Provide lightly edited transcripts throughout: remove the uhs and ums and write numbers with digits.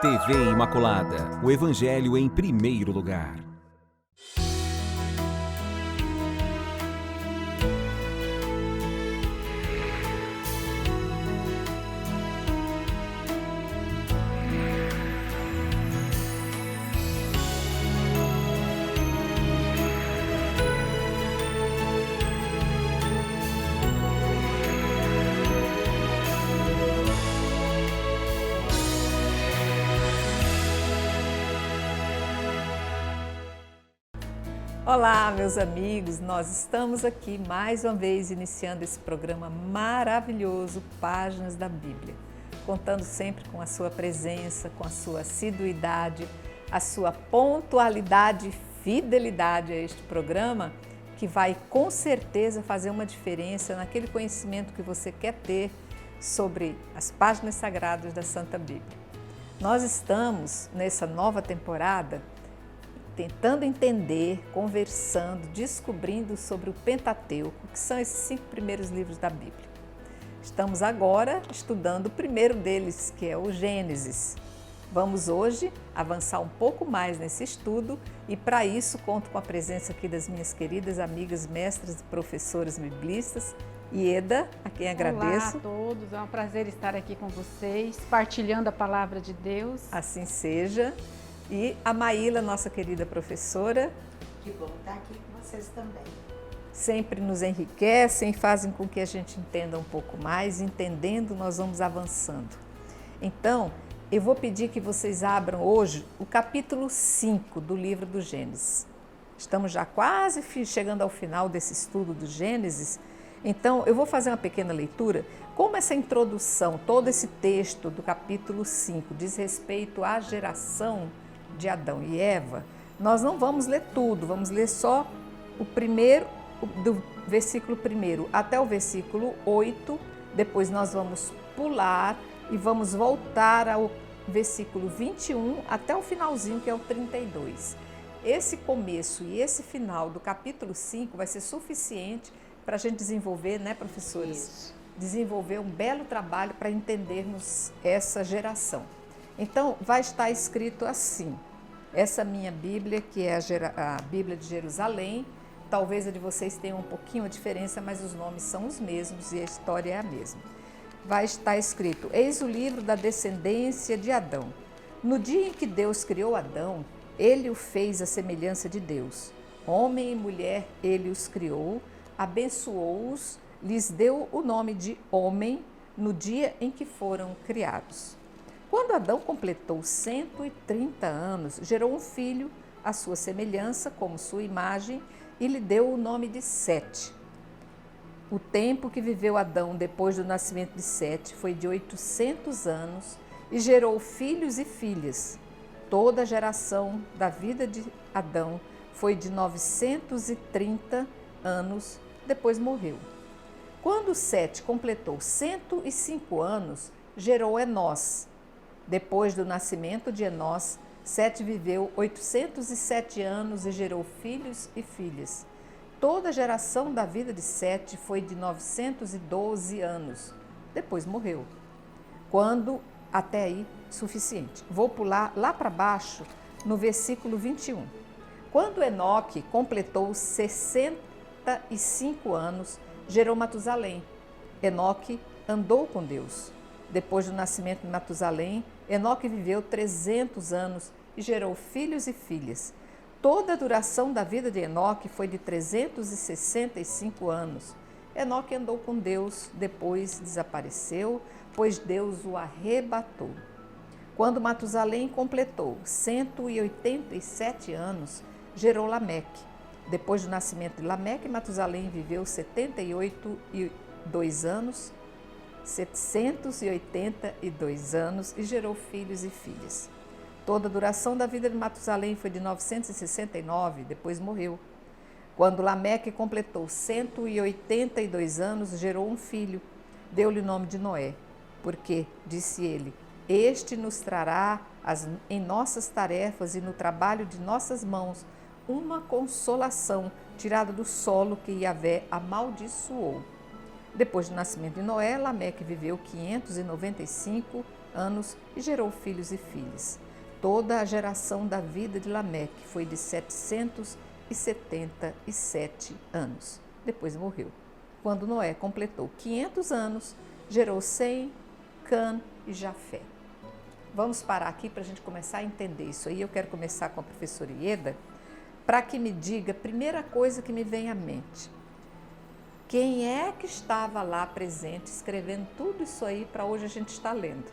TV Imaculada, o Evangelho em primeiro lugar. Olá, meus amigos, nós estamos aqui mais uma vez iniciando esse programa maravilhoso, Páginas da Bíblia, contando sempre com a sua presença, com a sua assiduidade, a sua pontualidade e fidelidade a este programa, que vai com certeza fazer uma diferença naquele conhecimento que você quer ter sobre as páginas sagradas da Santa Bíblia. Nós estamos nessa nova temporada tentando entender, conversando, descobrindo sobre o Pentateuco, que são esses 5 primeiros livros da Bíblia. Estamos agora estudando o primeiro deles, que é o Gênesis. Vamos hoje avançar um pouco mais nesse estudo e para isso conto com a presença aqui das minhas queridas amigas, mestras e professoras biblistas, Ieda, a quem agradeço. Olá a todos, é um prazer estar aqui com vocês, partilhando a palavra de Deus. Assim seja. E a Maíla, nossa querida professora. Que bom estar aqui com vocês também. Sempre nos enriquecem e fazem com que a gente entenda um pouco mais. Entendendo, nós vamos avançando. Então, eu vou pedir que vocês abram hoje o capítulo 5 do livro do Gênesis. Estamos já quase chegando ao final desse estudo do Gênesis. Então, eu vou fazer uma pequena leitura. Como essa introdução, todo esse texto do capítulo 5 diz respeito à geração de Adão e Eva, nós não vamos ler tudo, vamos ler só o primeiro, do versículo 1 até o versículo 8, depois nós vamos pular e vamos voltar ao versículo 21 até o finalzinho, que é o 32. Esse começo e esse final do capítulo 5 vai ser suficiente para a gente desenvolver, né, professores? Isso. Desenvolver um belo trabalho para entendermos essa geração. Então, vai estar escrito assim, essa minha Bíblia, que é a Bíblia de Jerusalém, talvez a de vocês tenha um pouquinho a diferença, mas os nomes são os mesmos e a história é a mesma. Vai estar escrito, eis o livro da descendência de Adão. No dia em que Deus criou Adão, ele o fez à semelhança de Deus. Homem e mulher ele os criou, abençoou-os, lhes deu o nome de homem no dia em que foram criados. Quando Adão completou 130 anos, gerou um filho à sua semelhança, como sua imagem, e lhe deu o nome de Sete. O tempo que viveu Adão depois do nascimento de Sete foi de 800 anos e gerou filhos e filhas. Toda a geração da vida de Adão foi de 930 anos, depois morreu. Quando Sete completou 105 anos, gerou Enós. Depois do nascimento de Enós, Sete viveu 807 anos e gerou filhos e filhas. Toda a geração da vida de Sete foi de 912 anos. Depois morreu. Até aí, suficiente. Vou pular lá para baixo, no versículo 21. Quando Enoque completou 65 anos, gerou Matusalém. Enoque andou com Deus. Depois do nascimento de Matusalém, Enoque viveu 300 anos e gerou filhos e filhas. Toda a duração da vida de Enoque foi de 365 anos. Enoque andou com Deus, depois desapareceu, pois Deus o arrebatou. Quando Matusalém completou 187 anos, gerou Lameque. Depois do nascimento de Lameque, Matusalém viveu 782 anos e gerou filhos e filhas. Toda a duração da vida de Matusalém foi de 969, depois morreu. Quando Lameque completou 182 anos, gerou um filho, deu-lhe o nome de Noé, porque, disse ele, este nos trará em nossas tarefas e no trabalho de nossas mãos uma consolação tirada do solo que Yahvé amaldiçoou. Depois do nascimento de Noé, Lameque viveu 595 anos e gerou filhos e filhas. Toda a geração da vida de Lameque foi de 777 anos. Depois morreu. Quando Noé completou 500 anos, gerou Sem, Cã e Jafé. Vamos parar aqui para a gente começar a entender isso aí. Eu quero começar com a professora Ieda, para que me diga a primeira coisa que me vem à mente. Quem é que estava lá presente, escrevendo tudo isso aí para hoje a gente estar lendo?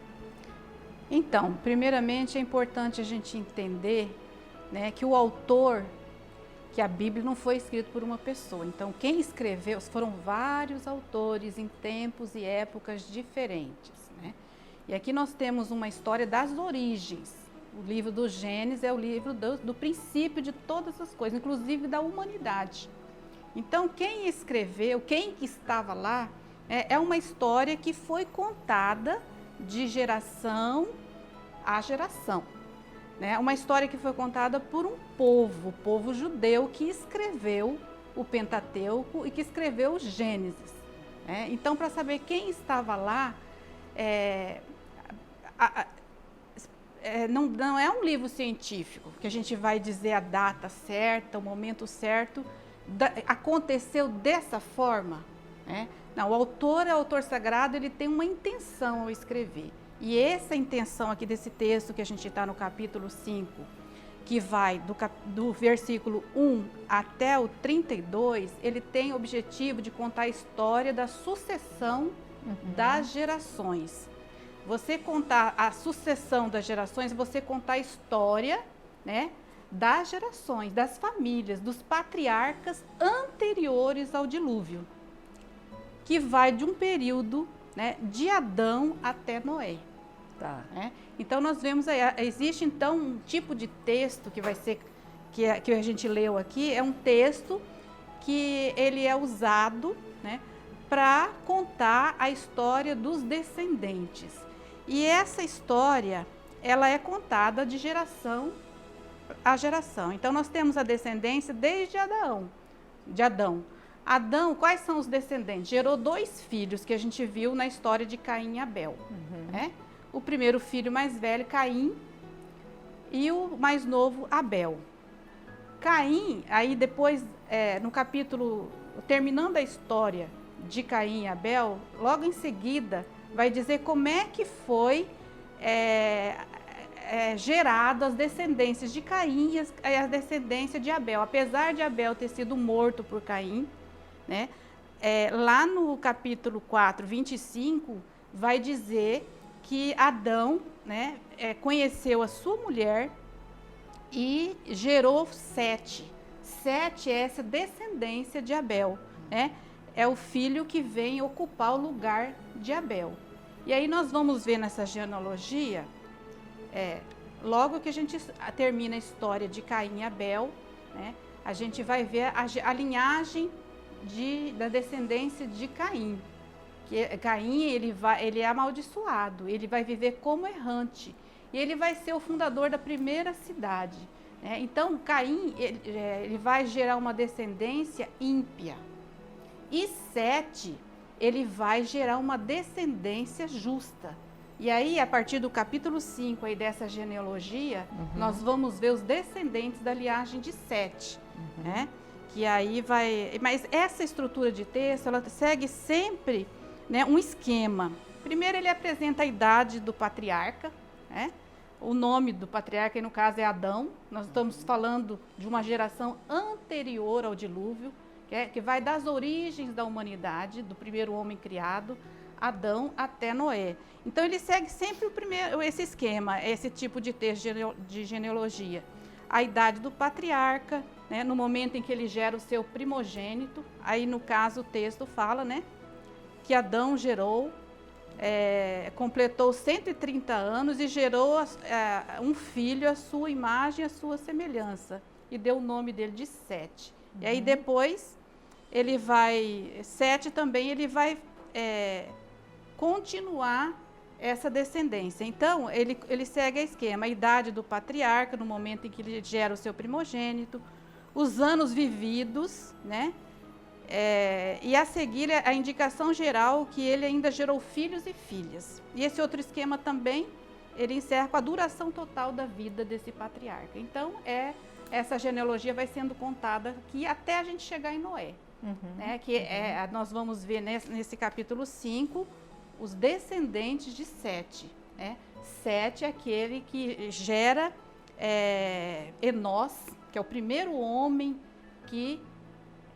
Então, primeiramente é importante a gente entender, né, que o autor, que a Bíblia não foi escrita por uma pessoa. Então, quem escreveu foram vários autores em tempos e épocas diferentes, né? E aqui nós temos uma história das origens. O livro do Gênesis é o livro do princípio de todas as coisas, inclusive da humanidade. Então, quem escreveu, quem estava lá, é uma história que foi contada de geração a geração. Né? Uma história que foi contada por um povo, o povo judeu, que escreveu o Pentateuco e que escreveu o Gênesis. Né? Então, para saber quem estava lá, não é um livro científico, que a gente vai dizer a data certa, o momento certo, aconteceu dessa forma. Né? Não, o autor sagrado, ele tem uma intenção ao escrever. E essa intenção aqui desse texto que a gente está no capítulo 5, que vai do versículo 1 até o 32, ele tem o objetivo de contar a história da sucessão das gerações. Você contar a sucessão das gerações, você contar a história, né, das gerações, das famílias, dos patriarcas anteriores ao dilúvio, que vai de um período, né, de Adão até Noé. Tá. Né? Então nós vemos aí, existe então um tipo de texto que vai ser, que a gente leu aqui, é um texto que ele é usado, né, para contar a história dos descendentes. E essa história, ela é contada de geração a geração. Então nós temos a descendência desde Adão. Adão, quais são os descendentes? Gerou 2 filhos que a gente viu na história de Caim e Abel. Né? O primeiro filho mais velho, Caim, e o mais novo, Abel. Caim, aí depois, no capítulo, terminando a história de Caim e Abel, logo em seguida, vai dizer como é que foi gerado as descendências de Caim e a descendência de Abel. Apesar de Abel ter sido morto por Caim, né, lá no capítulo 4, 25, vai dizer que Adão, né, conheceu a sua mulher e gerou Sete. Sete é essa descendência de Abel, né? É o filho que vem ocupar o lugar de Abel. E aí nós vamos ver nessa genealogia, logo que a gente termina a história de Caim e Abel, né, a gente vai ver a linhagem da descendência de Caim. Que Caim, ele é amaldiçoado, ele vai viver como errante. E ele vai ser o fundador da primeira cidade. Né? Então, Caim, ele vai gerar uma descendência ímpia. E Sete, ele vai gerar uma descendência justa. E aí, a partir do capítulo 5 aí dessa genealogia, nós vamos ver os descendentes da linhagem de Sete. Né? Que aí vai... Mas essa estrutura de texto, ela segue sempre, né, um esquema. Primeiro, ele apresenta a idade do patriarca, né? O nome do patriarca, no caso, é Adão. Nós estamos falando de uma geração anterior ao dilúvio, que vai das origens da humanidade, do primeiro homem criado, Adão, até Noé. Então, ele segue sempre esse esquema, esse tipo de texto de genealogia. A idade do patriarca, né, no momento em que ele gera o seu primogênito. Aí, no caso, o texto fala, né, que Adão gerou, completou 130 anos e gerou um filho à sua imagem e à sua semelhança. E deu o nome dele de Sete. E aí depois, Sete também, ele vai continuar essa descendência. Então, ele segue a esquema, a idade do patriarca, no momento em que ele gera o seu primogênito, os anos vividos, né? E a seguir a indicação geral que ele ainda gerou filhos e filhas. E esse outro esquema também, ele encerra com a duração total da vida desse patriarca. Então, essa genealogia vai sendo contada aqui até a gente chegar em Noé. Né? Nós vamos ver nesse capítulo 5 os descendentes de Sete. Né? Sete é aquele que gera Enós, que é o primeiro homem que,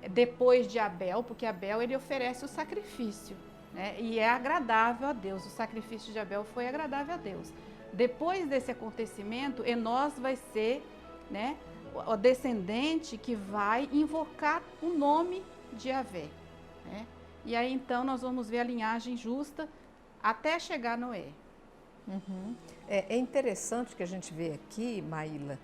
depois de Abel, porque Abel ele oferece o sacrifício, né? E é agradável a Deus, o sacrifício de Abel foi agradável a Deus. Depois desse acontecimento, Enós vai ser, né, o descendente que vai invocar o nome de Yahvé. Né? E aí então nós vamos ver a linhagem justa até chegar a Noé. É interessante que a gente vê aqui, Maíla,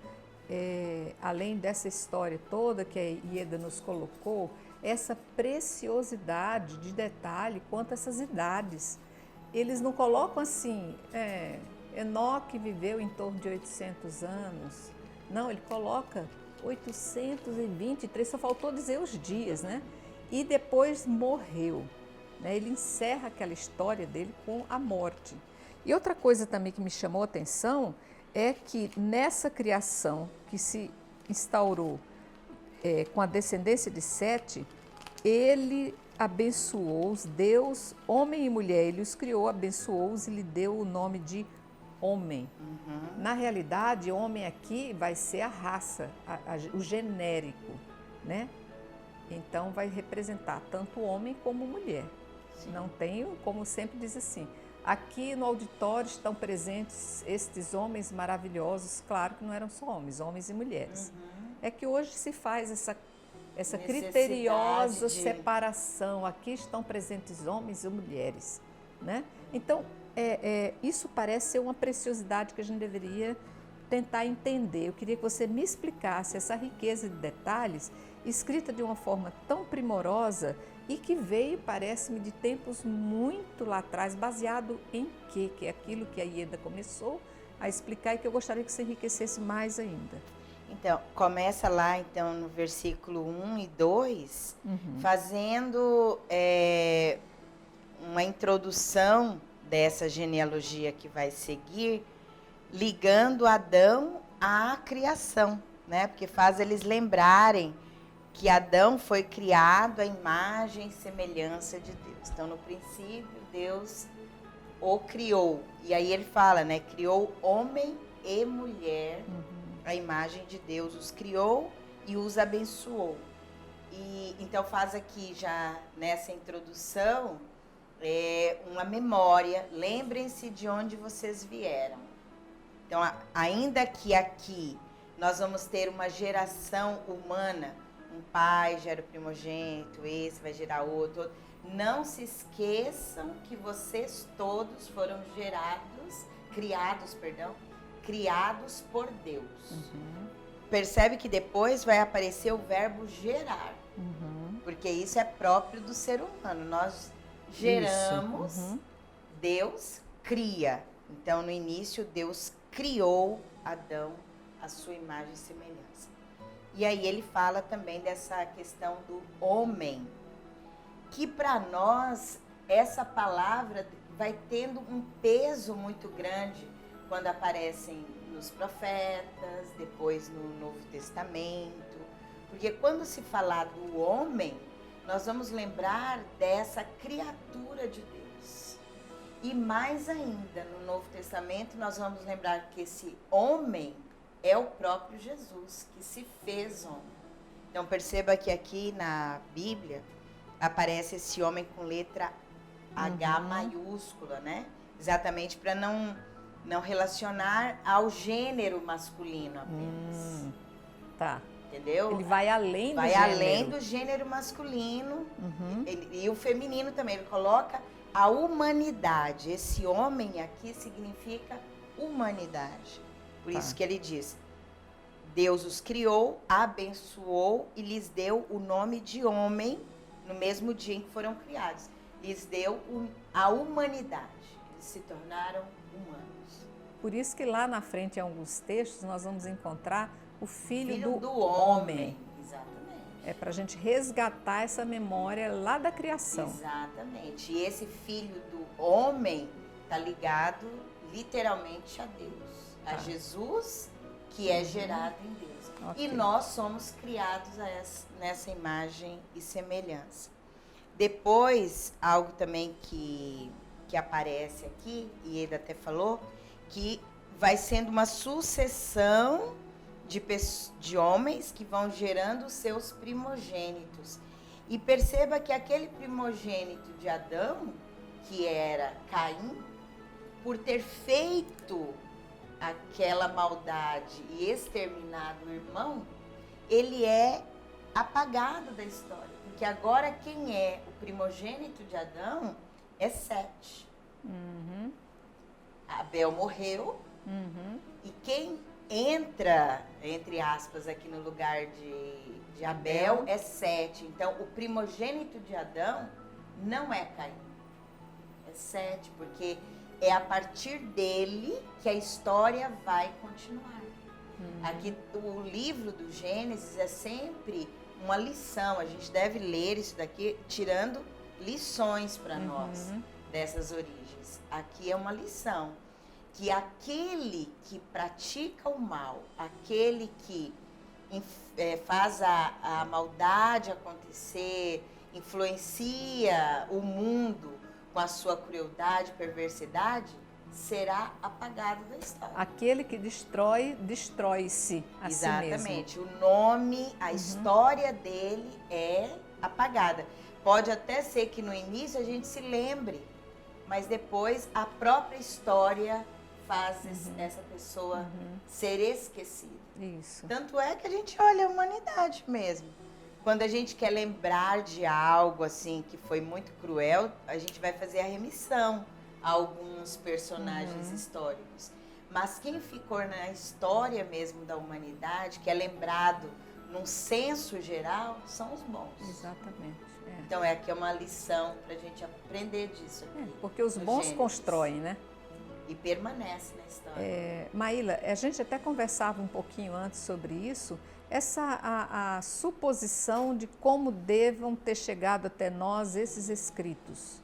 além dessa história toda que a Ieda nos colocou, essa preciosidade de detalhe quanto a essas idades. Eles não colocam assim, Enoque viveu em torno de 800 anos. Não, ele coloca 823, só faltou dizer os dias, né? E depois morreu. Né? Ele encerra aquela história dele com a morte. E outra coisa também que me chamou a atenção é que nessa criação que se instaurou com a descendência de Sete, ele abençoou-os, Deus, homem e mulher, ele os criou, abençoou-os e lhe deu o nome de homem. Na realidade, homem aqui vai ser a raça, o genérico, né? Então vai representar tanto homem como mulher. Sim. Não tem, como sempre diz assim, aqui no auditório estão presentes estes homens maravilhosos, claro que não eram só homens, homens e mulheres. É que hoje se faz essa criteriosa separação, aqui estão presentes homens e mulheres, né? Então, isso parece ser uma preciosidade que a gente deveria tentar entender. Eu queria que você me explicasse essa riqueza de detalhes, escrita de uma forma tão primorosa e que veio, parece-me, de tempos muito lá atrás, baseado em quê? Que é aquilo que a Ieda começou a explicar e que eu gostaria que você enriquecesse mais ainda. Então, começa lá então no versículo 1 e 2, fazendo uma introdução dessa genealogia que vai seguir, ligando Adão à criação, né? Porque faz eles lembrarem que Adão foi criado à imagem e semelhança de Deus. Então, no princípio, Deus o criou. E aí ele fala, né? Criou homem e mulher, a imagem de Deus. Os criou e os abençoou. E então faz aqui já nessa introdução uma memória. Lembrem-se de onde vocês vieram. Então, ainda que aqui nós vamos ter uma geração humana, um pai gera o primogênito, esse vai gerar outro. Não se esqueçam que vocês todos foram criados por Deus. Percebe que depois vai aparecer o verbo gerar, porque isso é próprio do ser humano. Nós geramos, Deus cria. Então, no início, Deus criou Adão à sua imagem e semelhança. E aí ele fala também dessa questão do homem, que para nós essa palavra vai tendo um peso muito grande quando aparecem nos profetas, depois no Novo Testamento. Porque quando se falar do homem, nós vamos lembrar dessa criatura de Deus. E mais ainda, no Novo Testamento, nós vamos lembrar que esse homem é o próprio Jesus, que se fez homem. Então, perceba que aqui na Bíblia aparece esse homem com letra H maiúscula, né? Exatamente para não relacionar ao gênero masculino apenas. Tá. Entendeu? Ele vai além do gênero. Vai além do gênero masculino e o feminino também. Ele coloca a humanidade. Esse homem aqui significa humanidade. Por isso que ele diz, Deus os criou, abençoou e lhes deu o nome de homem no mesmo dia em que foram criados. Lhes deu a humanidade. Eles se tornaram humanos. Por isso que lá na frente, em alguns textos, nós vamos encontrar o filho do homem. Exatamente. É para a gente resgatar essa memória lá da criação. Exatamente. E esse filho do homem está ligado literalmente a Deus, a Jesus, que é gerado em Deus. Ok. E nós somos criados nessa imagem e semelhança. Depois, algo também que aparece aqui, e ele até falou, que vai sendo uma sucessão de homens que vão gerando seus primogênitos. E perceba que aquele primogênito de Adão, que era Caim, por ter feito aquela maldade e exterminado o irmão, ele é apagado da história. Porque agora quem é o primogênito de Adão é Sete. Abel morreu, e quem entra, entre aspas, aqui no lugar de Abel é Sete. Então, o primogênito de Adão não é Caim, é Sete, porque é a partir dele que a história vai continuar. Aqui, o livro do Gênesis é sempre uma lição. A gente deve ler isso daqui tirando lições para nós dessas origens. Aqui é uma lição. Que aquele que pratica o mal, aquele que faz a maldade acontecer, influencia o mundo com a sua crueldade, perversidade, será apagado da história. Aquele que destrói-se a si mesmo. Exatamente. O nome, a história dele é apagada. Pode até ser que no início a gente se lembre, mas depois a própria história faz essa pessoa ser esquecida. Isso. Tanto é que a gente olha a humanidade mesmo. Quando a gente quer lembrar de algo assim que foi muito cruel, a gente vai fazer a remissão a alguns personagens históricos. Mas quem ficou na história mesmo da humanidade, que é lembrado num senso geral, são os bons. Exatamente. Então aqui é uma lição para a gente aprender disso aqui. Porque os bons Gênesis. constroem, né? E permanece na história. Maíla, a gente até conversava um pouquinho antes sobre isso, a suposição de como devam ter chegado até nós esses escritos.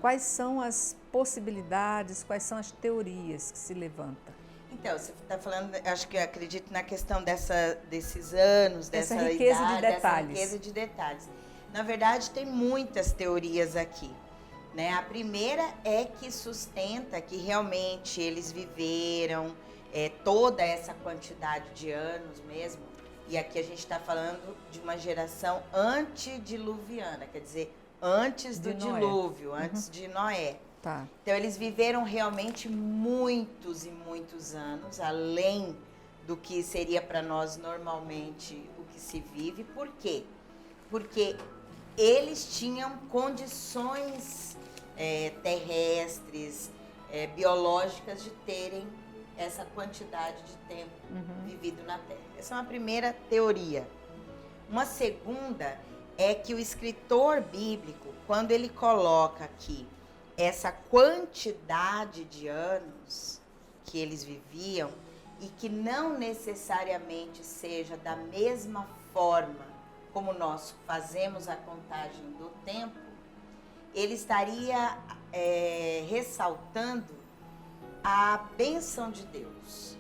Quais são as possibilidades, quais são as teorias que se levantam? Então, você está falando, acredito na questão desses anos, Essa dessa riqueza idade, de detalhes. dessa riqueza de detalhes. Na verdade, tem muitas teorias aqui. Né? A primeira é que sustenta que realmente eles viveram toda essa quantidade de anos mesmo. E aqui a gente está falando de uma geração antediluviana, quer dizer, antes do dilúvio, antes de Noé. Tá. Então, eles viveram realmente muitos e muitos anos, além do que seria para nós normalmente o que se vive. Por quê? Porque eles tinham condições terrestres, biológicas de terem essa quantidade de tempo vivido na Terra. Essa é uma primeira teoria. Uma segunda é que o escritor bíblico, quando ele coloca aqui essa quantidade de anos que eles viviam e que não necessariamente seja da mesma forma como nós fazemos a contagem do tempo, ele estaria ressaltando a bênção de Deus.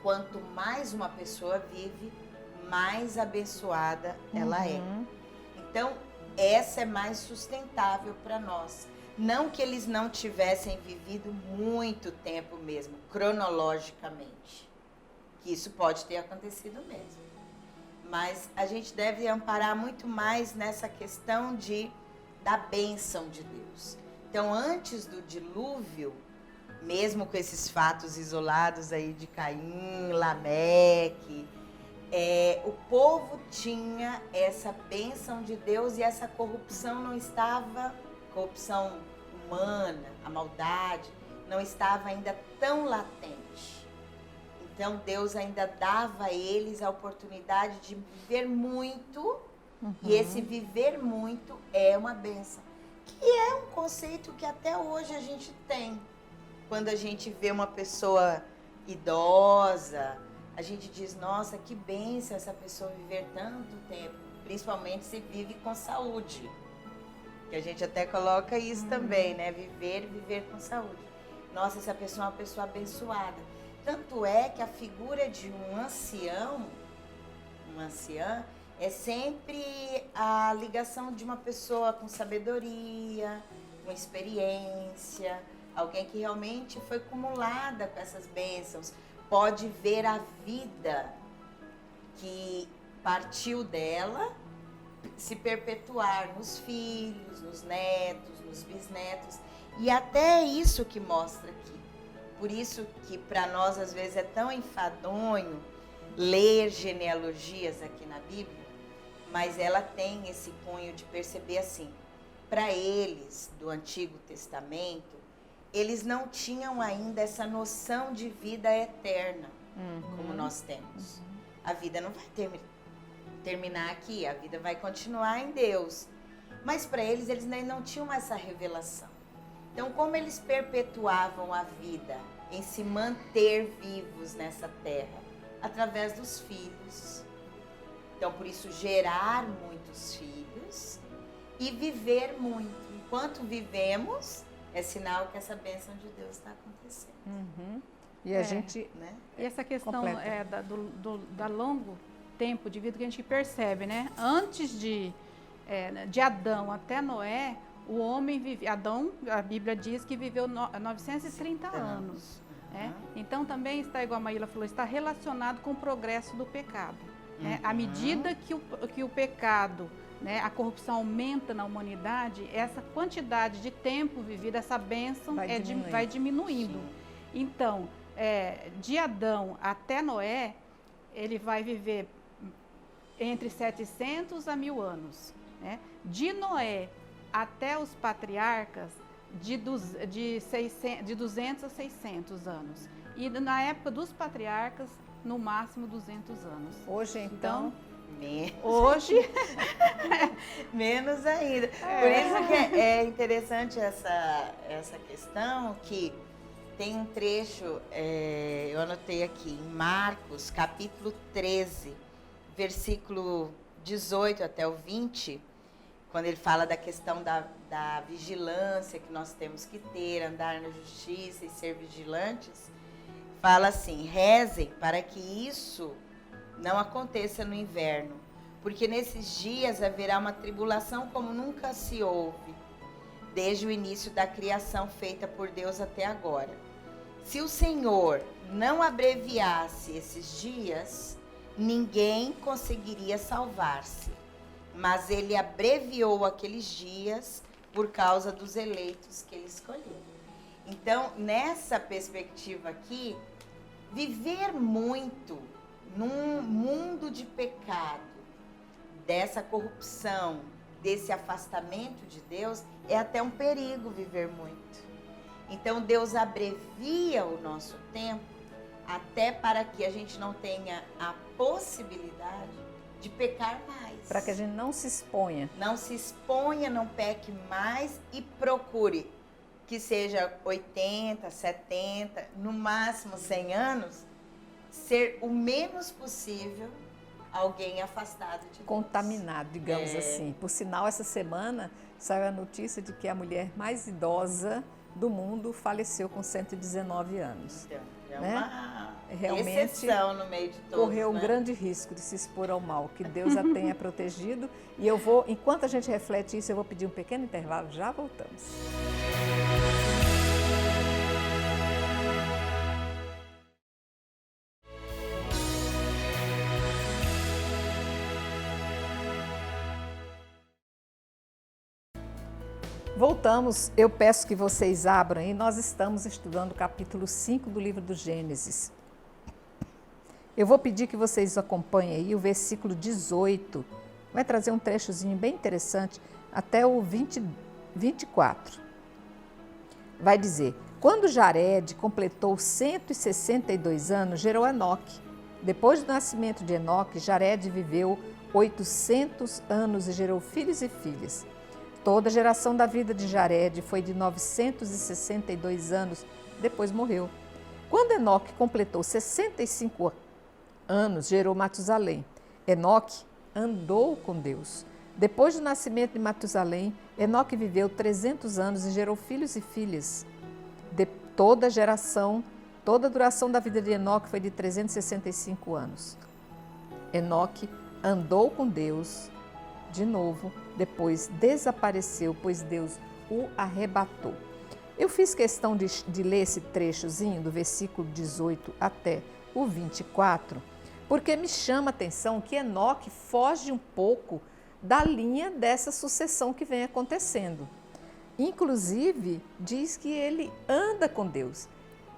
Quanto mais uma pessoa vive, mais abençoada ela é. Então, essa é mais sustentável para nós. Não que eles não tivessem vivido muito tempo mesmo, cronologicamente. Que isso pode ter acontecido mesmo. Mas a gente deve amparar muito mais nessa questão da bênção de Deus. Então, antes do dilúvio, mesmo com esses fatos isolados aí de Caim, Lameque, o povo tinha essa bênção de Deus e essa corrupção não estava, corrupção humana, a maldade, não estava ainda tão latente. Então, Deus ainda dava a eles a oportunidade de viver muito. E esse viver muito é uma bênção, que é um conceito que até hoje a gente tem. Quando a gente vê uma pessoa idosa, a gente diz, nossa, que bênção essa pessoa viver tanto tempo. principalmente se vive com saúde. Que a gente até coloca isso também, né? Viver com saúde. Nossa, essa pessoa é uma pessoa abençoada. Tanto é que a figura de um ancião, uma anciã, é sempre a ligação de uma pessoa com sabedoria, com experiência, alguém que realmente foi acumulada com essas bênçãos, pode ver a vida que partiu dela se perpetuar nos filhos, nos netos, nos bisnetos, e até isso que mostra aqui. Por isso que para nós às vezes é tão enfadonho ler genealogias aqui na Bíblia, mas ela tem esse cunho de perceber assim, para eles do Antigo Testamento, eles não tinham ainda essa noção de vida eterna, como nós temos. A vida não vai terminar aqui, a vida vai continuar em Deus. Mas para eles não tinham essa revelação. Então, como eles perpetuavam a vida em se manter vivos nessa terra? Através dos filhos. Então, por isso, gerar muitos filhos e viver muito. Enquanto vivemos, é sinal que essa bênção de Deus está acontecendo. E a gente... Né? E essa questão completa. da longo tempo de vida que a gente percebe, né? Antes de Adão até Noé, o homem vivia... Adão, a Bíblia diz que viveu 930 anos. Então também está, igual a Maíla falou, está relacionado com o progresso do pecado. Né? À medida que o pecado, né, a corrupção aumenta na humanidade, essa quantidade de tempo vivido, essa bênção vai diminuindo. Sim. Então, de Adão até Noé, ele vai viver entre 700 a 1000 anos. Né? De Noé até os patriarcas, de 200 a 600 anos. E na época dos patriarcas, no máximo 200 anos. Hoje, então... Hoje... menos ainda. Por isso que é interessante essa questão, que tem um trecho, eu anotei aqui, em Marcos, capítulo 13, versículo 18 até o 20, quando ele fala da questão da vigilância que nós temos que ter, andar na justiça e ser vigilantes, fala assim: rezem para que isso não aconteça no inverno, porque nesses dias haverá uma tribulação como nunca se houve, desde o início da criação feita por Deus até agora. Se o Senhor não abreviasse esses dias, ninguém conseguiria salvar-se. Mas ele abreviou aqueles dias por causa dos eleitos que ele escolheu. Então, nessa perspectiva aqui, viver muito num mundo de pecado, dessa corrupção, desse afastamento de Deus, é até um perigo viver muito. Então, Deus abrevia o nosso tempo até para que a gente não tenha a possibilidade de pecar mais. Para que a gente não se exponha. Não se exponha, não peque mais e procure que seja 80, 70, no máximo 100 anos, ser o menos possível alguém afastado de Deus. Contaminado, digamos assim. Por sinal, essa semana saiu a notícia de que a mulher mais idosa do mundo faleceu com 119 anos. Então, é né? uma Realmente exceção no meio de todos. Correu um grande risco de se expor ao mal, que Deus a tenha protegido. E eu vou, enquanto a gente reflete isso, eu vou pedir um pequeno intervalo, já voltamos. Voltamos, eu peço que vocês abram e nós estamos estudando o capítulo 5 do livro do Gênesis. Eu vou pedir que vocês acompanhem aí o versículo 18, vai trazer um trechozinho bem interessante, até o 24. Vai dizer: quando Jared completou 162 anos, gerou Enoque. Depois do nascimento de Enoque, Jared viveu 800 anos e gerou filhos e filhas. Toda a geração da vida de Jared foi de 962 anos, depois morreu. Quando Enoque completou 65 anos, gerou Matusalém. Enoque andou com Deus. Depois do nascimento de Matusalém, Enoque viveu 300 anos e gerou filhos e filhas. De toda a duração da vida de Enoque foi de 365 anos. Enoque andou com Deus de novo, depois desapareceu, pois Deus o arrebatou. Eu fiz questão de ler esse trechozinho do versículo 18 até o 24, porque me chama a atenção que Enoque foge um pouco da linha dessa sucessão que vem acontecendo. Inclusive, diz que ele anda com Deus.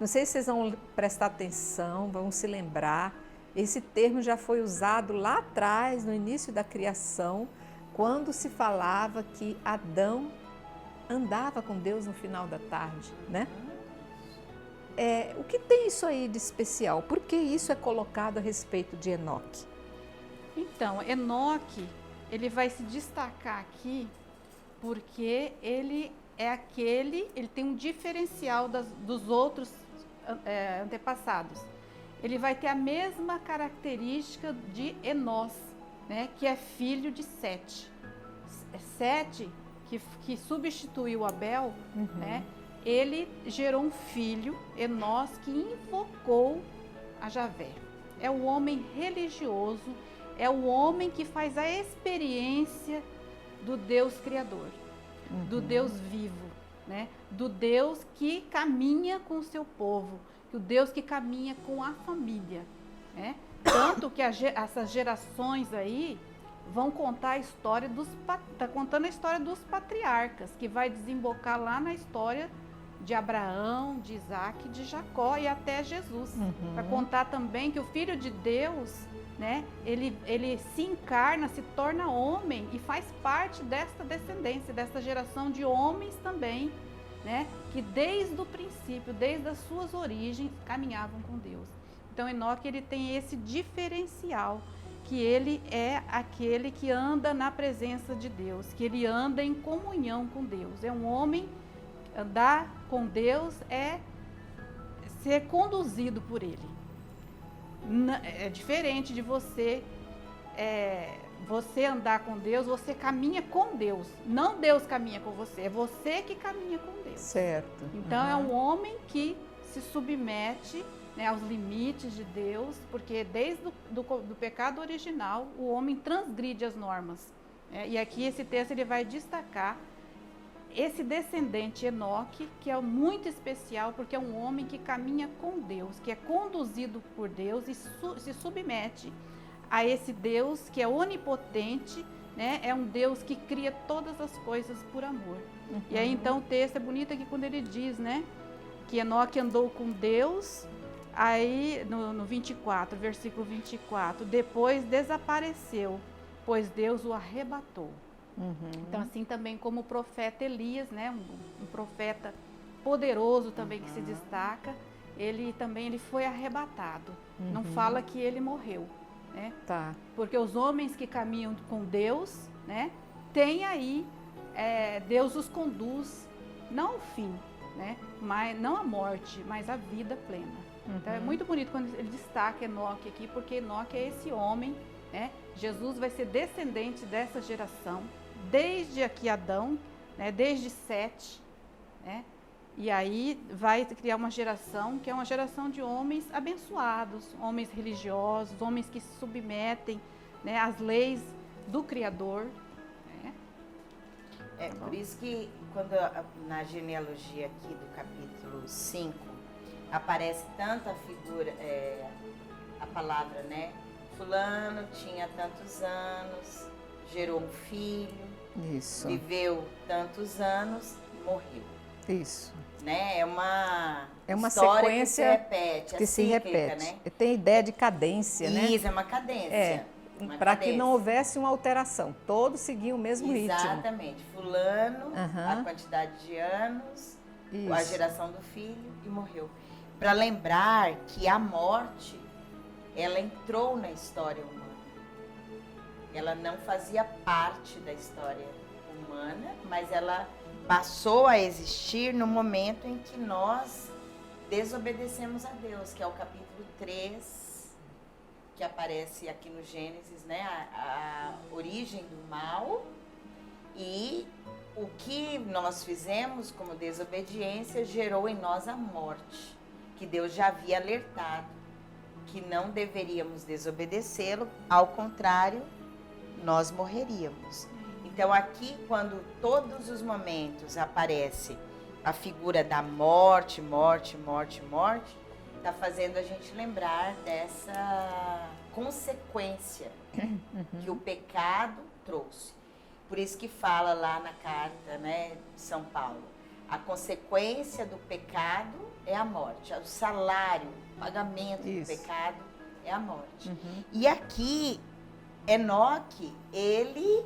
Não sei se vocês vão prestar atenção, vão se lembrar, esse termo já foi usado lá atrás, no início da criação, quando se falava que Adão andava com Deus no final da tarde, né? O que tem isso aí de especial? Por que isso é colocado a respeito de Enoque? Então, Enoque, ele vai se destacar aqui porque ele tem um diferencial dos outros antepassados. Ele vai ter a mesma característica de Enós, né, que é filho de Sete. Sete, que substituiu Abel, né, ele gerou um filho, Enós, que invocou a Javé. É o homem religioso, é o homem que faz a experiência do Deus Criador, do Deus vivo, né, do Deus que caminha com o seu povo, o Deus que caminha com a família, né? Tanto que essas gerações aí vão contar a história tá contando a história dos patriarcas, que vai desembocar lá na história de Abraão, de Isaac, de Jacó e até Jesus. Para contar também que o Filho de Deus, né, ele se encarna, se torna homem e faz parte desta descendência, dessa geração de homens também, né, que desde o princípio, desde as suas origens, caminhavam com Deus. Então, Enoque, ele tem esse diferencial, que ele é aquele que anda na presença de Deus, que ele anda em comunhão com Deus. É um homem, andar com Deus é ser conduzido por ele. É diferente de você andar com Deus, você caminha com Deus. Não Deus caminha com você, é você que caminha com Deus. Certo. Então, é um homem que se submete, né, aos limites de Deus, porque desde do pecado original, o homem transgride as normas. E aqui esse texto ele vai destacar esse descendente Enoque, que é muito especial, porque é um homem que caminha com Deus, que é conduzido por Deus e se submete a esse Deus que é onipotente, né? É um Deus que cria todas as coisas por amor. E aí então o texto é bonito aqui quando ele diz, né, que Enoque andou com Deus, aí no 24, versículo 24, depois desapareceu, pois Deus o arrebatou. Então, assim também como o profeta Elias, né, um profeta poderoso também que se destaca, ele foi arrebatado. Não fala que ele morreu, né? Tá. Porque os homens que caminham com Deus, né, tem aí, Deus os conduz, não ao fim, né, mas, não à morte, mas à vida plena. Então, é muito bonito quando ele destaca Enoque aqui, porque Enoque é esse homem, né? Jesus vai ser descendente dessa geração, desde aqui Adão, né, desde Sete, né, e aí vai criar uma geração que é uma geração de homens abençoados, homens religiosos, homens que se submetem, né, às leis do Criador. Né. Por isso que quando na genealogia aqui do capítulo 5 aparece tanto a figura, a palavra, né? Fulano tinha tantos anos, gerou um filho, Isso. viveu tantos anos, morreu. Isso. Né? É uma história sequência que se repete. Né? Tem ideia de cadência, né? Isso, é uma cadência. Para que não houvesse uma alteração. Todos seguiam o mesmo ritmo. Exatamente. Fulano, a quantidade de anos, a geração do filho e morreu. Para lembrar que a morte, ela entrou na história humana. Ela não fazia parte da história humana, mas ela passou a existir no momento em que nós desobedecemos a Deus, que é o capítulo 3 que aparece aqui no Gênesis, né? A origem do mal e o que nós fizemos como desobediência gerou em nós a morte, que Deus já havia alertado, que não deveríamos desobedecê-lo, ao contrário, nós morreríamos. Então aqui, quando todos os momentos aparece a figura da morte, está fazendo a gente lembrar dessa consequência que o pecado trouxe. Por isso que fala lá na carta, né, de São Paulo, a consequência do pecado é a morte. O salário, o pagamento do pecado é a morte. E aqui, Enoque, ele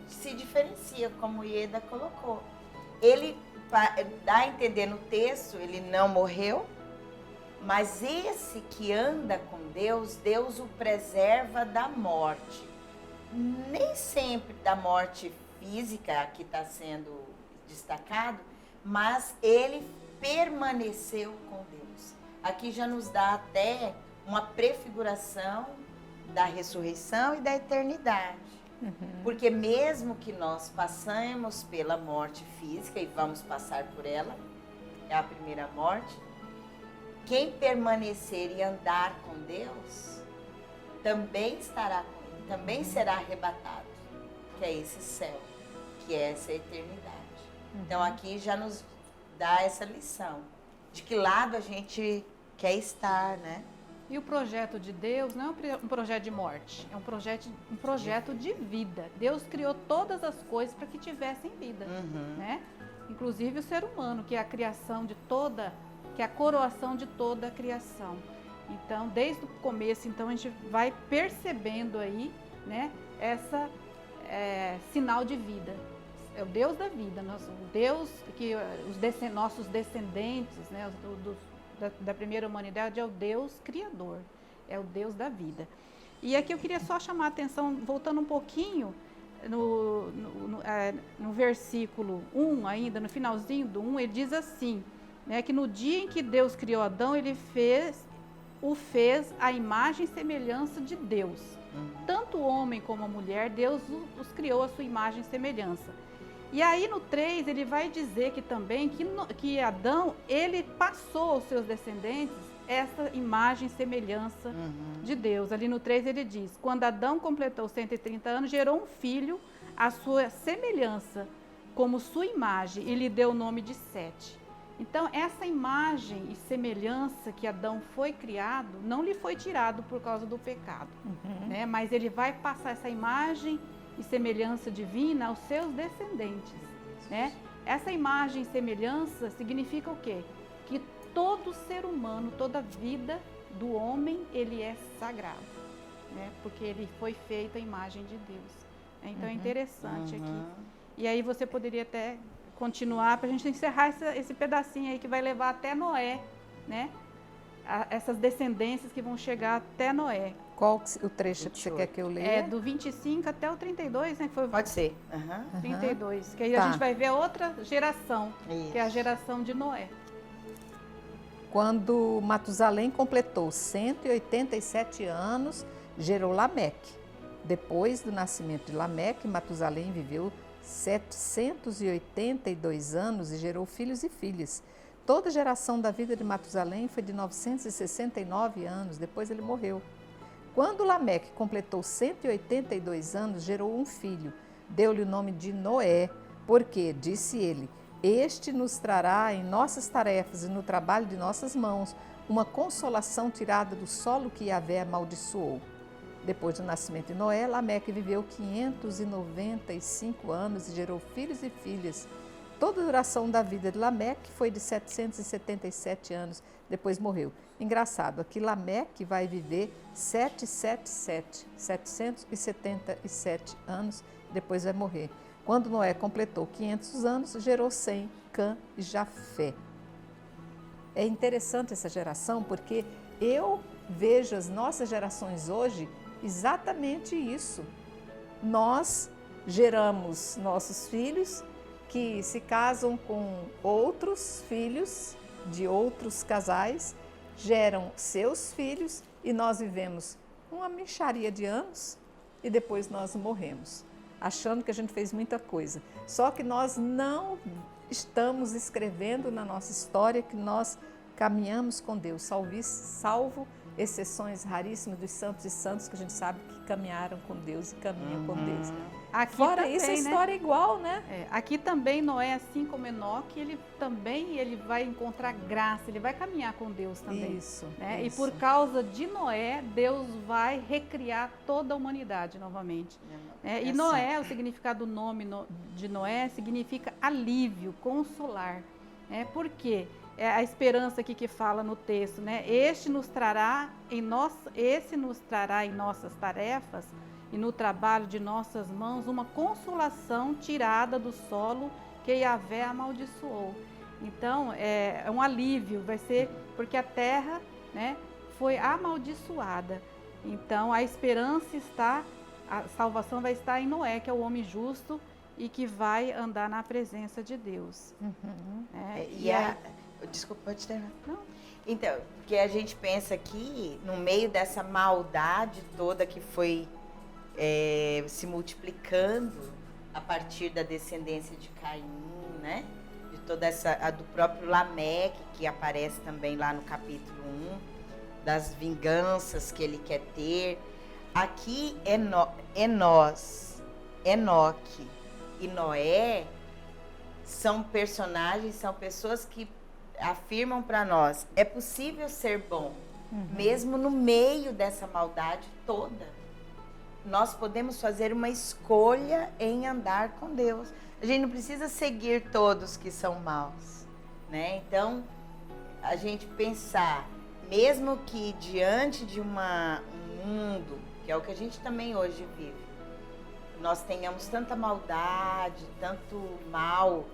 se diferencia, como o Ieda colocou. Ele dá a entender no texto, ele não morreu, mas esse que anda com Deus, Deus o preserva da morte. Nem sempre da morte física que está sendo destacado, mas ele permaneceu com Deus. Aqui já nos dá até uma prefiguração da ressurreição e da eternidade. Porque mesmo que nós passemos pela morte física, e vamos passar por ela, é a primeira morte, quem permanecer e andar com Deus, também estará com Ele, também será arrebatado, que é esse céu, que é essa eternidade. Então aqui já nos dá essa lição, de que lado a gente quer estar, né? E o projeto de Deus não é um projeto de morte, é um projeto de vida. Deus criou todas as coisas para que tivessem vida, né? Inclusive o ser humano, que é a criação de toda, que é a coroação de toda a criação. Então, desde o começo, então, a gente vai percebendo aí, né, essa sinal de vida. É o Deus da vida, o Deus que nossos descendentes, né, da primeira humanidade, é o Deus criador, é o Deus da vida. E aqui eu queria só chamar a atenção, voltando um pouquinho, no versículo 1 ainda, no finalzinho do 1, ele diz assim, né, que no dia em que Deus criou Adão, ele o fez à imagem e semelhança de Deus. Tanto o homem como a mulher, Deus os criou à sua imagem e semelhança. E aí no 3 ele vai dizer que também que Adão, ele passou aos seus descendentes essa imagem e semelhança de Deus. Ali no 3 ele diz, quando Adão completou 130 anos, gerou um filho à sua semelhança, como sua imagem, e lhe deu o nome de Sete. Então essa imagem e semelhança que Adão foi criado, não lhe foi tirado por causa do pecado, né? Mas ele vai passar essa imagem e semelhança divina aos seus descendentes, né? Essa imagem e semelhança significa o quê? Que todo ser humano, toda vida do homem, ele é sagrado, né? Porque ele foi feito à imagem de Deus. Então é interessante aqui. E aí você poderia até continuar para a gente encerrar esse pedacinho aí que vai levar até Noé, né? Essas descendências que vão chegar até Noé. Qual o trecho 28. Que você quer que eu leia? É do 25 até o 32, né? Pode ser. 32. Que aí a gente vai ver a outra geração, que é a geração de Noé. Quando Matusalém completou 187 anos, gerou Lameque. Depois do nascimento de Lameque, Matusalém viveu 782 anos e gerou filhos e filhas. Toda a geração da vida de Matusalém foi de 969 anos, depois ele morreu. Quando Lameque completou 182 anos, gerou um filho. Deu-lhe o nome de Noé, porque, disse ele, este nos trará em nossas tarefas e no trabalho de nossas mãos uma consolação tirada do solo que Yahvé amaldiçoou. Depois do nascimento de Noé, Lameque viveu 595 anos e gerou filhos e filhas. Toda a duração da vida de Lameque foi de 777 depois morreu. Engraçado, aqui Lameque vai viver 777 anos, depois vai morrer. Quando Noé completou 500 anos, gerou Sem, Cã e Jafé. É interessante essa geração, porque eu vejo as nossas gerações hoje exatamente isso. Nós geramos nossos filhos que se casam com outros filhos de outros casais, geram seus filhos e nós vivemos uma mixaria de anos e depois nós morremos, achando que a gente fez muita coisa. Só que nós não estamos escrevendo na nossa história que nós caminhamos com Deus, salvo exceções raríssimas dos santos e santos que a gente sabe que caminharam com Deus e caminham com Deus. Aqui Fora também, isso, a né? história é igual, né? Aqui também Noé, assim como Enoque, ele vai encontrar graça, ele vai caminhar com Deus também. Isso, né? isso. E por causa de Noé, Deus vai recriar toda a humanidade novamente. né? E assim. Noé, o significado do nome de Noé significa alívio, consolar. Por quê? É a esperança aqui que fala no texto, né? Esse nos trará em nossas tarefas e no trabalho de nossas mãos uma consolação tirada do solo que Yahvé amaldiçoou. Então, é um alívio, vai ser porque a terra, né, foi amaldiçoada. Então, a esperança está, a salvação vai estar em Noé, que é o homem justo e que vai andar na presença de Deus. Desculpa, pode terminar. Não. Então, porque a gente pensa que no meio dessa maldade toda que foi se multiplicando a partir da descendência de Caim, né? De toda do próprio Lameque, que aparece também lá no capítulo 1, das vinganças que ele quer ter. Aqui Enoque e Noé são personagens, são pessoas que afirmam para nós, é possível ser bom, mesmo no meio dessa maldade toda. Nós podemos fazer uma escolha em andar com Deus. A gente não precisa seguir todos que são maus, né? Então, a gente pensar, mesmo que diante de um mundo, que é o que a gente também hoje vive, nós tenhamos tanta maldade, tanto mal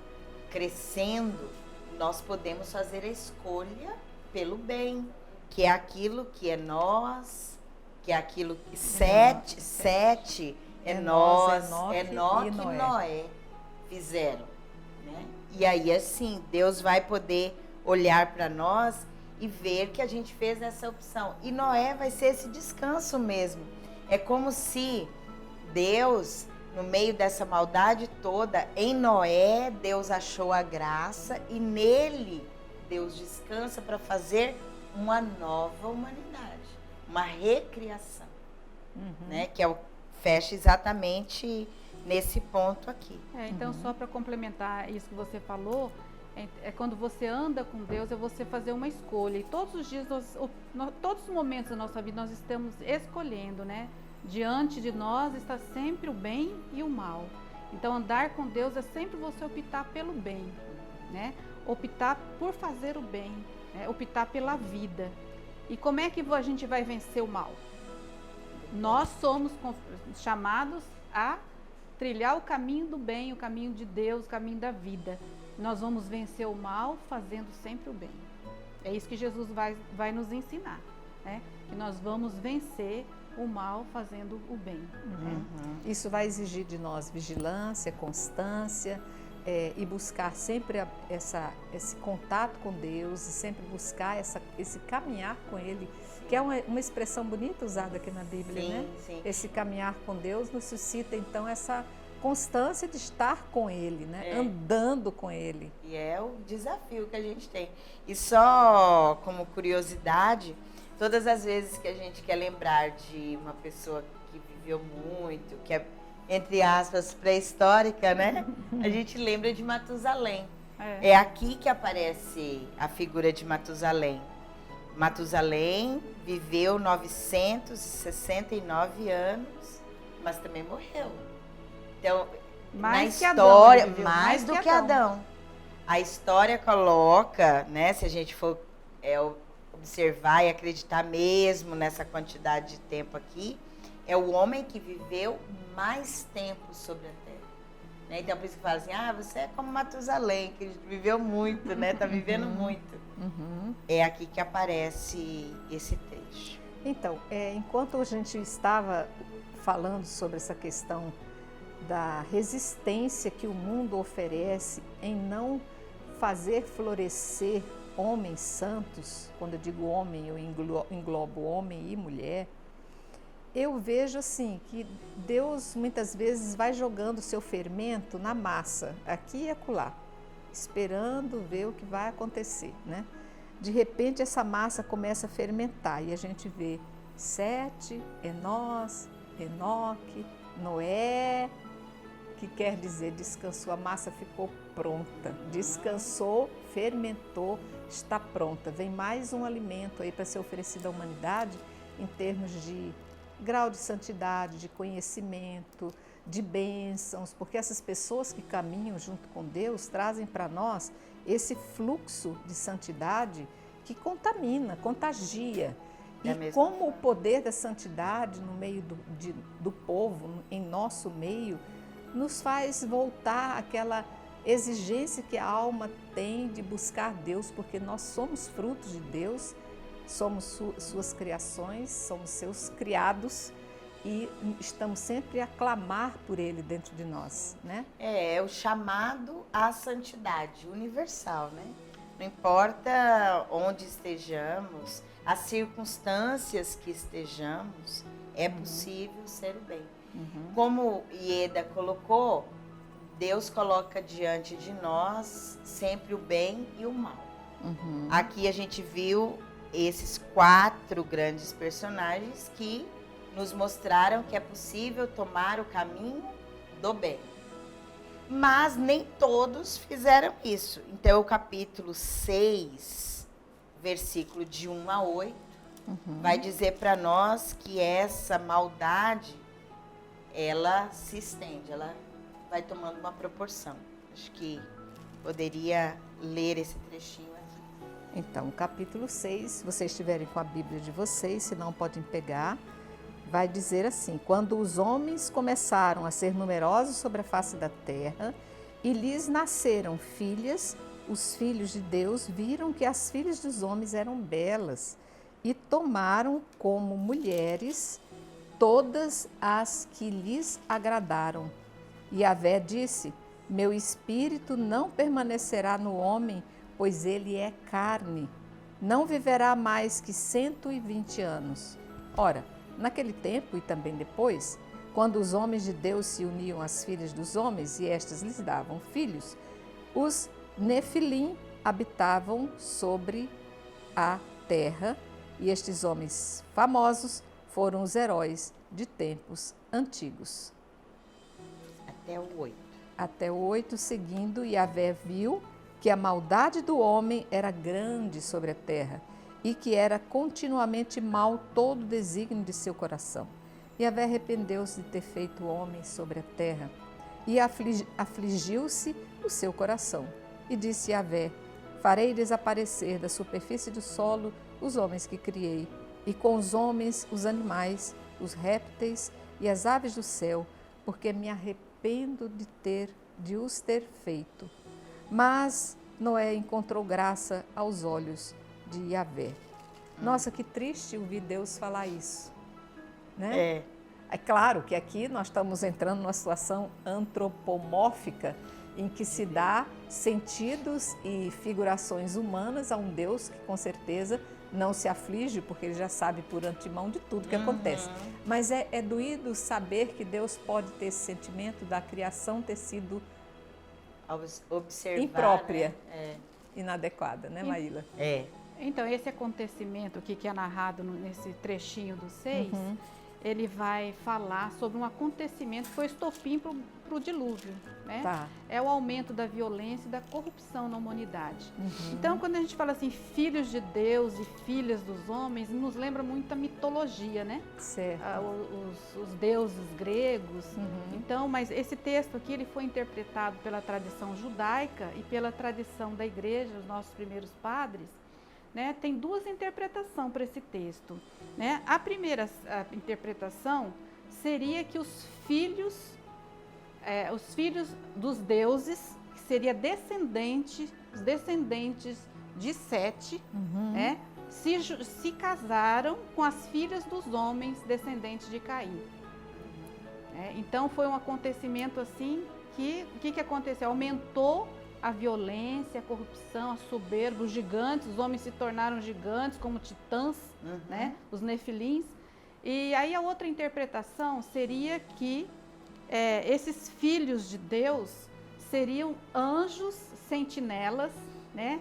crescendo, nós podemos fazer a escolha pelo bem, que é aquilo que é nós, que é aquilo que sete é nós, Enoque e Noé fizeram, né? E aí assim, Deus vai poder olhar para nós e ver que a gente fez essa opção. E Noé vai ser esse descanso mesmo. É como se Deus, no meio dessa maldade toda, em Noé, Deus achou a graça e nele Deus descansa para fazer uma nova humanidade, uma recriação, né? Que fecha exatamente nesse ponto aqui. Então, só para complementar isso que você falou, quando você anda com Deus, é você fazer uma escolha. E todos os dias, todos os momentos da nossa vida, nós estamos escolhendo, né? Diante de nós está sempre o bem e o mal. Então, andar com Deus é sempre você optar pelo bem, né? Optar por fazer o bem, né? Optar pela vida. E como é que a gente vai vencer o mal? Nós somos chamados a trilhar o caminho do bem, o caminho de Deus, o caminho da vida. Nós vamos vencer o mal fazendo sempre o bem. É isso que Jesus vai nos ensinar, né? Que nós vamos vencer o mal fazendo o bem. Isso vai exigir de nós vigilância, constância e buscar sempre esse contato com Deus e sempre buscar esse caminhar com Ele, que é uma expressão bonita usada aqui na Bíblia, sim, né? Sim. Esse caminhar com Deus nos suscita então essa constância de estar com Ele, né? Andando com Ele. E é o desafio que a gente tem. E só como curiosidade, todas as vezes que a gente quer lembrar de uma pessoa que viveu muito, que é, entre aspas, pré-histórica, né? A gente lembra de Matusalém. É aqui que aparece a figura de Matusalém. Matusalém viveu 969 anos, mas também morreu. Então, na história, mais do que Adão. A história coloca, né, se a gente for observar e acreditar mesmo nessa quantidade de tempo aqui, é o homem que viveu mais tempo sobre a Terra. Né? Então, por isso que fala assim, você é como Matusalém, que viveu muito, né? Está vivendo muito. É aqui que aparece esse trecho. Então, enquanto a gente estava falando sobre essa questão da resistência que o mundo oferece em não fazer florescer homens santos, quando eu digo homem, eu englobo homem e mulher, eu vejo assim que Deus muitas vezes vai jogando o seu fermento na massa, aqui e acolá, esperando ver o que vai acontecer, né? De repente essa massa começa a fermentar e a gente vê Sete, Enós, Enoque, Noé, que quer dizer descansou, a massa ficou pronta, descansou, fermentou, está pronta. Vem mais um alimento aí para ser oferecido à humanidade em termos de grau de santidade, de conhecimento, de bênçãos, porque essas pessoas que caminham junto com Deus trazem para nós esse fluxo de santidade que contamina, contagia. E como o poder da santidade no meio do povo, em nosso meio, nos faz voltar àquela exigência que a alma tem de buscar Deus, porque nós somos frutos de Deus, somos suas criações, somos seus criados e estamos sempre a clamar por Ele dentro de nós, né? É o chamado à santidade universal, né? Não importa onde estejamos, as circunstâncias que estejamos, é possível ser o bem. Como Ieda colocou, Deus coloca diante de nós sempre o bem e o mal. Aqui a gente viu esses 4 grandes personagens que nos mostraram que é possível tomar o caminho do bem. Mas nem todos fizeram isso. Então, o capítulo 6, versículo de 1 a 8, vai dizer para nós que essa maldade, ela se estende, ela vai tomando uma proporção. Acho que poderia ler esse trechinho aqui. Então, capítulo 6, se vocês estiverem com a Bíblia de vocês, se não podem pegar, vai dizer assim: quando os homens começaram a ser numerosos sobre a face da terra e lhes nasceram filhas, os filhos de Deus viram que as filhas dos homens eram belas e tomaram como mulheres todas as que lhes agradaram. E Yahvé disse: meu espírito não permanecerá no homem, pois ele é carne. Não viverá mais que 120 anos. Ora, naquele tempo e também depois, quando os homens de Deus se uniam às filhas dos homens e estas lhes davam filhos, os Nefilim habitavam sobre a terra e estes homens famosos foram os heróis de tempos antigos. Até o 8. Até o 8, seguindo, Yahvé viu que a maldade do homem era grande sobre a terra e que era continuamente mau todo o desígnio de seu coração. Yahvé arrependeu-se de ter feito o homem sobre a terra e afligiu-se o seu coração. E disse Yahvé: farei desaparecer da superfície do solo os homens que criei, e com os homens os animais, os répteis e as aves do céu, porque me arrependo de os ter feito. Mas Noé encontrou graça aos olhos de Yahvé. Nossa, que triste ouvir Deus falar isso, né? É claro que aqui nós estamos entrando numa situação antropomórfica em que se dá sentidos e figurações humanas a um Deus que com certeza não se aflige, porque ele já sabe por antemão de tudo que acontece. Mas é doído saber que Deus pode ter esse sentimento da criação ter sido observar, imprópria, né? inadequada, né, Maíla? Então, esse acontecimento aqui que é narrado nesse trechinho do 6, ele vai falar sobre um acontecimento que foi estopim para o dilúvio, né? Tá. É o aumento da violência e da corrupção na humanidade. Então, quando a gente fala assim, filhos de Deus e filhas dos homens, nos lembra muito a mitologia, né? Certo. Os deuses gregos. Então, mas esse texto aqui, ele foi interpretado pela tradição judaica e pela tradição da igreja, os nossos primeiros padres, né? Tem 2 interpretações para esse texto, né? A primeira interpretação seria que os filhos dos deuses, que seria os descendentes de Sete, né? Se casaram com as filhas dos homens descendentes de Caim. Então foi um acontecimento assim que o que aconteceu? Aumentou a violência, a corrupção, a soberba, os gigantes, os homens se tornaram gigantes como titãs, né? Os nefilins. E aí a outra interpretação seria que esses filhos de Deus seriam anjos sentinelas, né?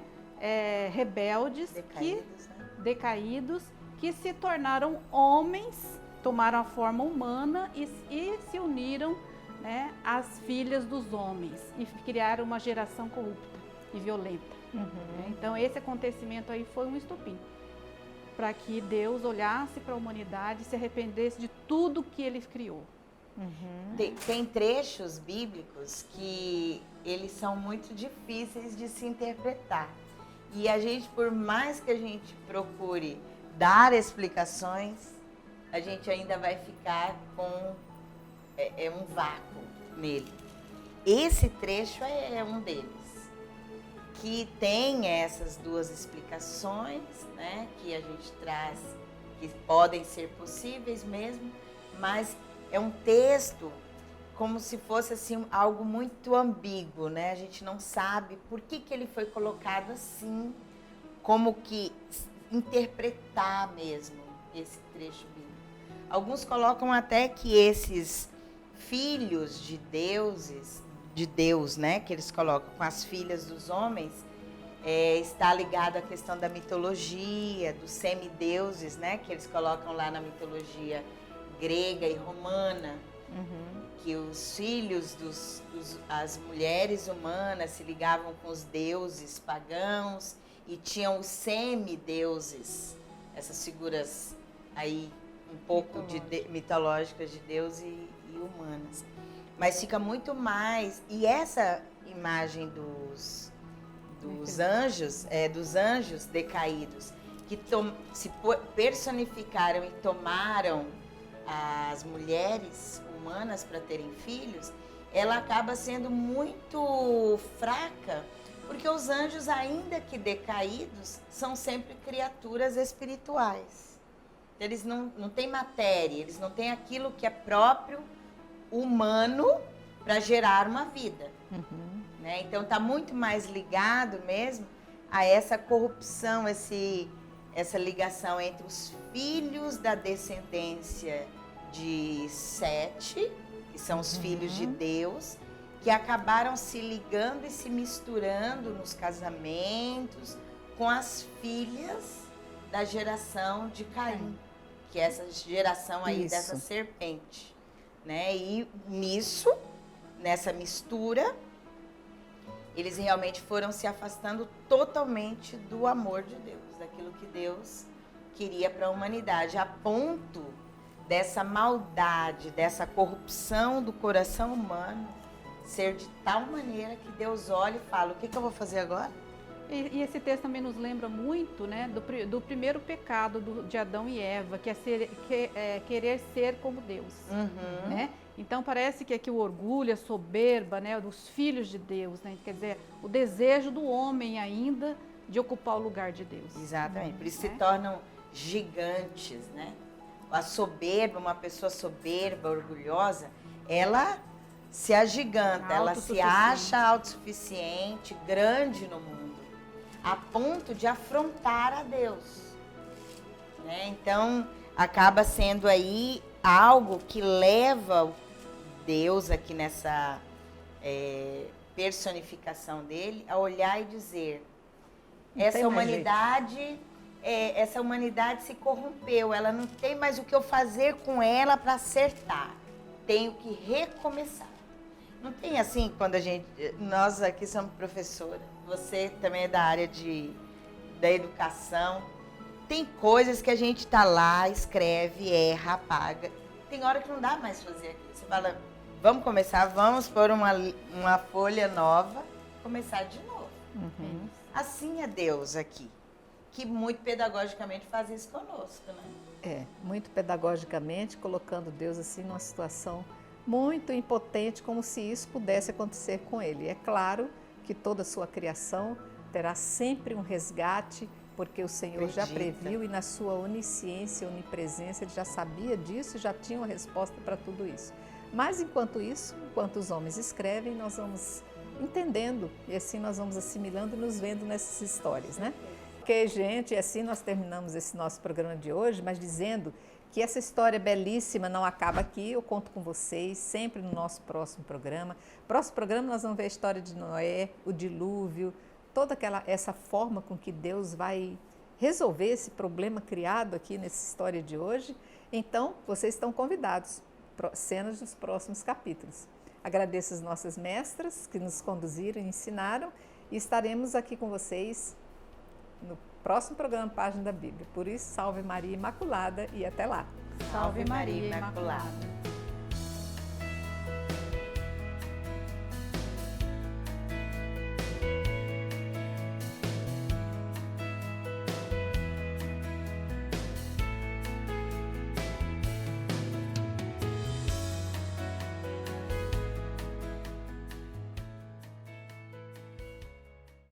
Rebeldes, decaídos, que se tornaram homens, tomaram a forma humana e se uniram, né, às filhas dos homens e criaram uma geração corrupta e violenta. Então esse acontecimento aí foi um estopim para que Deus olhasse para a humanidade e se arrependesse de tudo que ele criou. Tem trechos bíblicos que eles são muito difíceis de se interpretar. E a gente, por mais que a gente procure dar explicações, a gente ainda vai ficar com um vácuo nele. Esse trecho é um deles, que tem essas duas explicações, né, que a gente traz, que podem ser possíveis mesmo, mas é um texto como se fosse assim algo muito ambíguo, né? A gente não sabe por que ele foi colocado assim, como que interpretar mesmo esse trecho bíblico. Alguns colocam até que esses filhos de Deus, né, que eles colocam com as filhas dos homens, está ligado à questão da mitologia, dos semideuses, né, que eles colocam lá na mitologia grega e romana, que os filhos as mulheres humanas se ligavam com os deuses pagãos e tinham os semideuses, essas figuras aí um pouco mitológicas de Deus e humanas. Mas fica muito mais, e essa imagem dos anjos decaídos, que se personificaram e tomaram as mulheres humanas para terem filhos, ela acaba sendo muito fraca, porque os anjos, ainda que decaídos, são sempre criaturas espirituais. Eles não têm matéria, eles não têm aquilo que é próprio humano para gerar uma vida. Né? Então está muito mais ligado mesmo a essa corrupção, essa ligação entre os filhos da descendência de Sete, que são os filhos de Deus, que acabaram se ligando e se misturando nos casamentos com as filhas da geração de Caim, que é essa geração aí dessa serpente. Né? E nessa mistura, eles realmente foram se afastando totalmente do amor de Deus, daquilo que Deus queria para a humanidade, a ponto dessa maldade, dessa corrupção do coração humano ser de tal maneira que Deus olha e fala: o que eu vou fazer agora? E esse texto também nos lembra muito, né, do primeiro pecado de Adão e Eva, que é querer ser como Deus. Né? Então parece que aqui o orgulho, a soberba, né, dos filhos de Deus, né, quer dizer, o desejo do homem ainda de ocupar o lugar de Deus. Exatamente, por isso se tornam gigantes, né? A soberba, uma pessoa soberba, orgulhosa, ela se agiganta, ela se acha autossuficiente, grande no mundo, a ponto de afrontar a Deus. Né? Então, acaba sendo aí algo que leva Deus aqui nessa personificação dele a olhar e dizer: essa humanidade se corrompeu, ela não tem mais o que eu fazer com ela para acertar, tenho que recomeçar. Não tem assim, quando nós aqui somos professora, você também é da área da educação, tem coisas que a gente tá lá, escreve, erra, apaga, tem hora que não dá mais fazer aquilo. Você fala: vamos começar, vamos pôr uma folha nova, começar de novo. Assim é Deus aqui, que muito pedagogicamente faz isso conosco, né? Muito pedagogicamente, colocando Deus assim numa situação muito impotente, como se isso pudesse acontecer com ele. É claro que toda a sua criação terá sempre um resgate, porque o Senhor já previu e na sua onisciência, onipresença, ele já sabia disso e já tinha uma resposta para tudo isso. Mas enquanto isso, enquanto os homens escrevem, nós vamos entendendo e assim nós vamos assimilando e nos vendo nessas histórias, né? Porque, gente, assim nós terminamos esse nosso programa de hoje, mas dizendo que essa história belíssima não acaba aqui. Eu conto com vocês sempre no nosso próximo programa. Próximo programa nós vamos ver a história de Noé, o dilúvio, toda essa forma com que Deus vai resolver esse problema criado aqui nessa história de hoje. Então, vocês estão convidados, cenas dos próximos capítulos. Agradeço as nossas mestras que nos conduziram e ensinaram, e estaremos aqui com vocês no próximo programa Página da Bíblia. Por isso, salve Maria Imaculada e até lá. Salve Maria Imaculada.